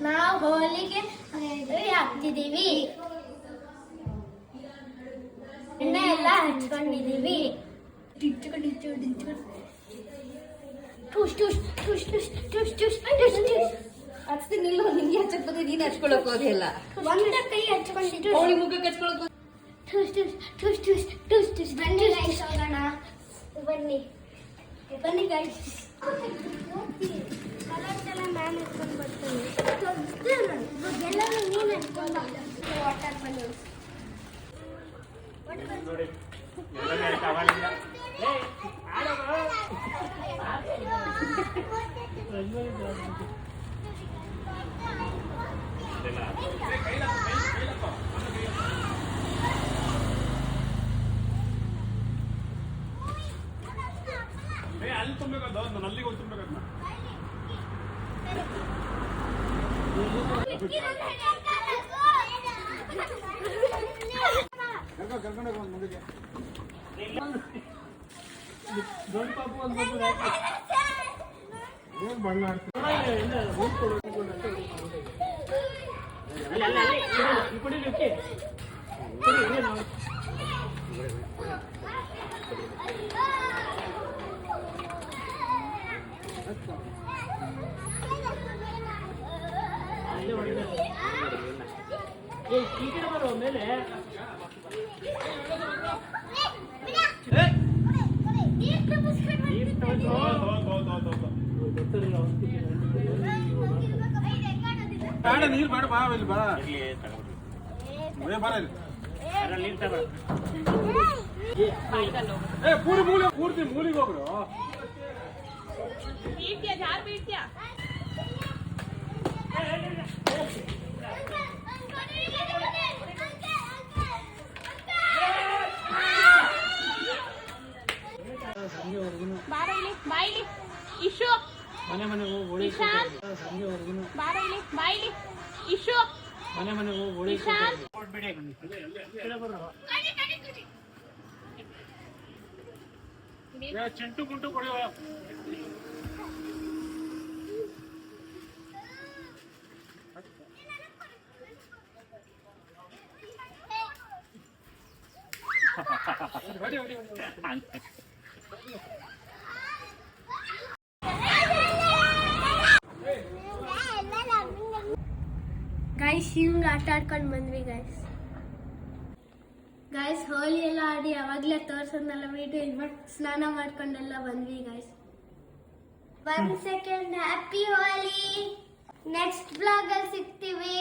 ನಾವು ಹೋಲಿಗೆ ಹಾಕ್ತಿದೀವಿ, ಎಣ್ಣೆ ಎಲ್ಲ ಹಚ್ಕೊಂಡಿದೀವಿ. ಹಚ್ತೀನಿ ನಿಲ್ಲು, ನಿಂಗೆ ಹಚ್ಚಕ್ ಬರ್ತದೆ, ನೀನ್ ಹಚ್ಕೊಳಕ್ ಹೋದಿಲ್ಲ. ಒಂದ ಕೈ ಹಚ್ಕೊಂಡಿಟ್ಟು ಅವಳಿ ಮುಖಕ್ಕೆ ಹಚ್ಕೊಳಕ್ ಬನ್ನಿ ಗೈಸ್ ಹೋಗೋಣ. ಬನ್ನಿ ಬನ್ನಿ ಗೈಸ್. ಕಲರ್ಸೆಲ್ಲ ಮ್ಯಾಮ್ ಎತ್ಕೊಂಡು ಬರ್ತೀನಿ. ಎಲ್ಲರೂ ನೀನು ಎತ್ಕೊಂಡ ವಾಟರ್ ಬಲೂನ್ಸ್. ಅಲ್ಲಿ ತುಂಬಬೇಕದ ಅಲ್ಲಿಗೆ ತುಂಬಬೇಕದ್ನ. ಕರ್ಕೊಂಡೋಗ ಒಂದು ಮುಂದಕ್ಕೆ ದೊಡ್ಡ ಪಾಪು ಒಂದು ಬಣ್ಣ ಬರುವ ಮೇಲೆ ನೀರು ಬೇಡ, ಬಾ ಇಲ್ಲಿ ಬಾ, ಪೂರ್ತಿ ಮೂಲಿಗೆ ಹೋಗ್ರು. ಮನೆ ಮನೆ ಹೋಗಿ ಮನೆ ಮನೆ ಹೋಗಿ ಚೆಂಟು ಗುಂಟು ಕೊಡುವ. ಗೈಸ್ ಹಿಂಗ್ ಆಟ ಆಡ್ಕೊಂಡು ಬಂದ್ವಿ ಗೈಸ್ ಹೋಲಿ ಎಲ್ಲ ಆಡಿ ಅವಾಗ್ಲೇ ತೋರ್ಸದ್ನಲ್ಲ ವಿಡಿಯೋ. ಇವಾಗ ಸ್ನಾನ ಮಾಡ್ಕೊಂಡೆಲ್ಲ ಬಂದ್ವಿ ಗೈಸ್. 1 ಸೆಕೆಂಡ್. ಹ್ಯಾಪಿ ಹೋಲಿ. ನೆಕ್ಸ್ಟ್ ಬ್ಲಾಗ್ ಅಲ್ಲಿ ಸಿಗ್ತೀವಿ.